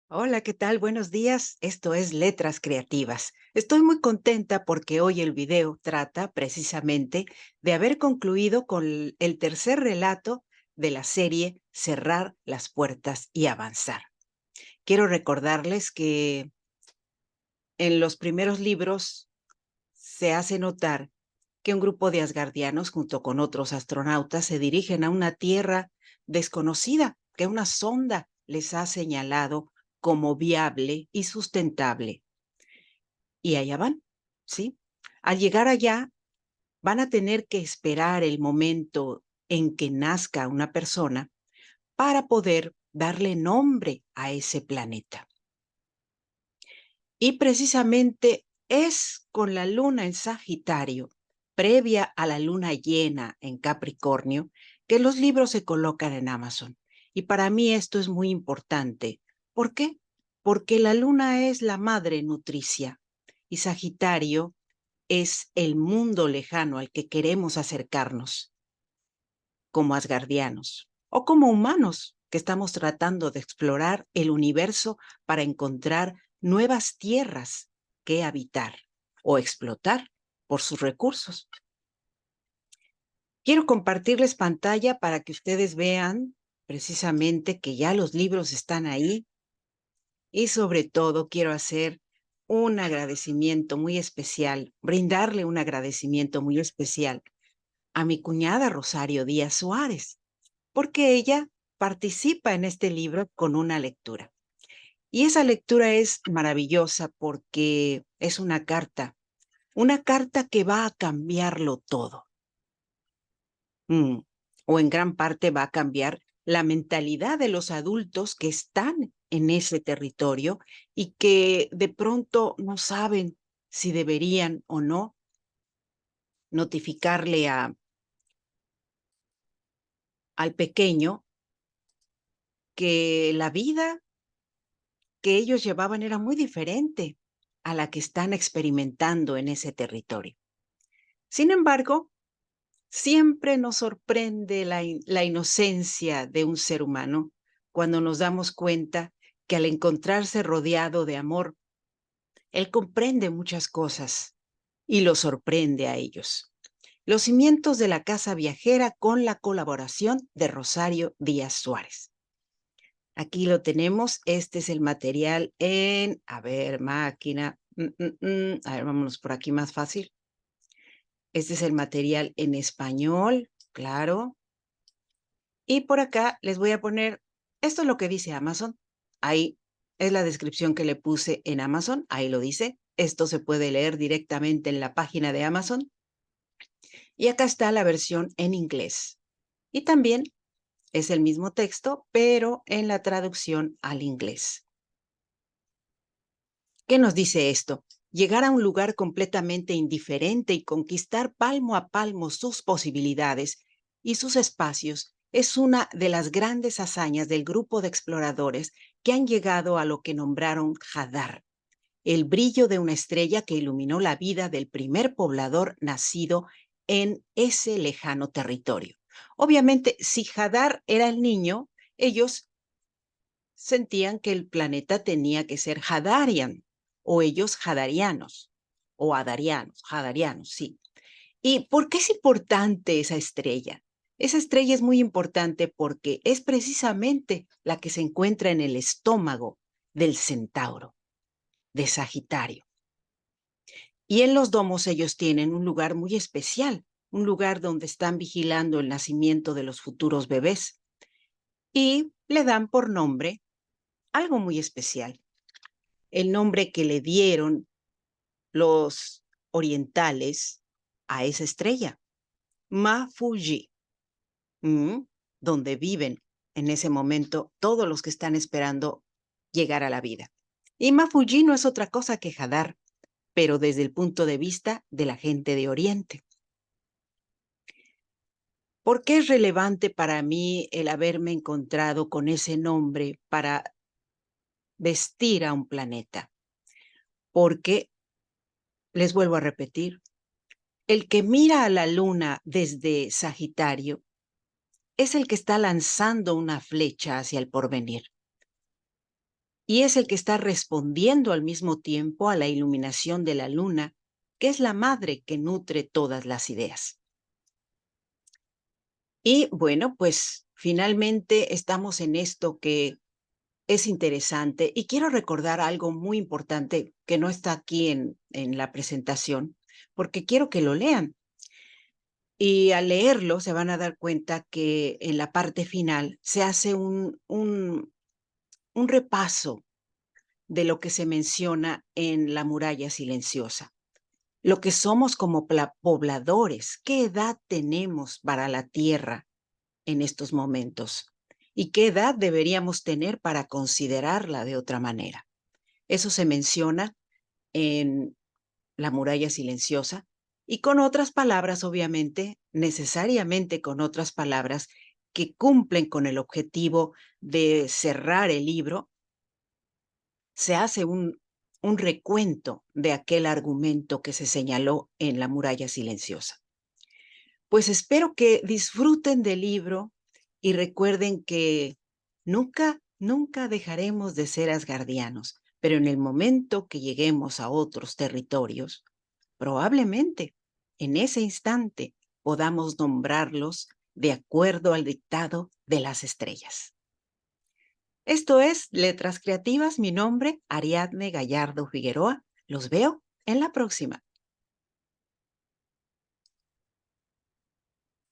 Hola, ¿qué tal? Buenos días. Esto es Letras Creativas. Estoy muy contenta porque hoy el video trata precisamente de haber concluido con el tercer relato de la serie Cerrar las puertas y avanzar. Quiero recordarles que en los primeros libros se hace notar que un grupo de asgardianos junto con otros astronautas se dirigen a una tierra desconocida que una sonda les ha señalado como viable y sustentable. Y allá van, ¿sí? Al llegar allá, van a tener que esperar el momento en que nazca una persona para poder darle nombre a ese planeta. Y precisamente es con la luna en Sagitario, previa a la luna llena en Capricornio, que los libros se colocan en Amazon. Y para mí esto es muy importante. ¿Por qué? Porque la luna es la madre nutricia y Sagitario es el mundo lejano al que queremos acercarnos como asgardianos o como humanos que estamos tratando de explorar el universo para encontrar nuevas tierras que habitar o explotar por sus recursos. Quiero compartirles pantalla para que ustedes vean precisamente que ya los libros están ahí y sobre todo quiero hacer un agradecimiento muy especial, brindarle un agradecimiento muy especial a mi cuñada Rosario Díaz Suárez, porque ella participa en este libro con una lectura. Y esa lectura es maravillosa porque es una carta que va a cambiarlo todo. Mm, o en gran parte va a cambiar la mentalidad de los adultos que están en ese territorio y que de pronto no saben si deberían o no notificarle al pequeño que la vida que ellos llevaban era muy diferente a la que están experimentando en ese territorio. Sin embargo, siempre nos sorprende la inocencia de un ser humano cuando nos damos cuenta que al encontrarse rodeado de amor, él comprende muchas cosas y lo sorprende a ellos. Los cimientos de la casa viajera con la colaboración de Rosario Díaz Suárez. Aquí lo tenemos. Este es el material en, a ver, máquina. A ver, vámonos por aquí más fácil. Este es el material en español, claro. Y por acá les voy a poner, esto es lo que dice Amazon. Ahí es la descripción que le puse en Amazon. Ahí lo dice. Esto se puede leer directamente en la página de Amazon. Y acá está la versión en inglés. Y también es el mismo texto, pero en la traducción al inglés. ¿Qué nos dice esto? Llegar a un lugar completamente indiferente y conquistar palmo a palmo sus posibilidades y sus espacios es una de las grandes hazañas del grupo de exploradores que han llegado a lo que nombraron Hadar, el brillo de una estrella que iluminó la vida del primer poblador nacido en ese lejano territorio. Obviamente, si Hadar era el niño, ellos sentían que el planeta tenía que ser Hadarian, o ellos Hadarianos, o Hadarianos, sí. ¿Y por qué es importante esa estrella? Esa estrella es muy importante porque es precisamente la que se encuentra en el estómago del centauro, de Sagitario. Y en los domos ellos tienen un lugar muy especial, un lugar donde están vigilando el nacimiento de los futuros bebés y le dan por nombre algo muy especial. El nombre que le dieron los orientales a esa estrella, Mafuji, donde viven en ese momento todos los que están esperando llegar a la vida. Y Mafuji no es otra cosa que Hadar, pero desde el punto de vista de la gente de Oriente. ¿Por qué es relevante para mí el haberme encontrado con ese nombre para vestir a un planeta? Porque, les vuelvo a repetir, el que mira a la luna desde Sagitario es el que está lanzando una flecha hacia el porvenir. y es el que está respondiendo al mismo tiempo a la iluminación de la luna, que es la madre que nutre todas las ideas. Y bueno, pues finalmente estamos en esto que es interesante y quiero recordar algo muy importante que no está aquí en la presentación, porque quiero que lo lean. Y al leerlo se van a dar cuenta que en la parte final se hace un repaso de lo que se menciona en la muralla silenciosa. Lo que somos como pobladores, qué edad tenemos para la tierra en estos momentos y qué edad deberíamos tener para considerarla de otra manera. Eso se menciona en la muralla silenciosa y con otras palabras, obviamente, necesariamente con otras palabras que cumplen con el objetivo de cerrar el libro, se hace un recuento de aquel argumento que se señaló en la muralla silenciosa. Pues espero que disfruten del libro y recuerden que nunca dejaremos de ser asgardianos, pero en el momento que lleguemos a otros territorios, probablemente en ese instante podamos nombrarlos de acuerdo al dictado de las estrellas. Esto es Letras Creativas. Mi nombre, Ariadne Gallardo Figueroa. Los veo en la próxima.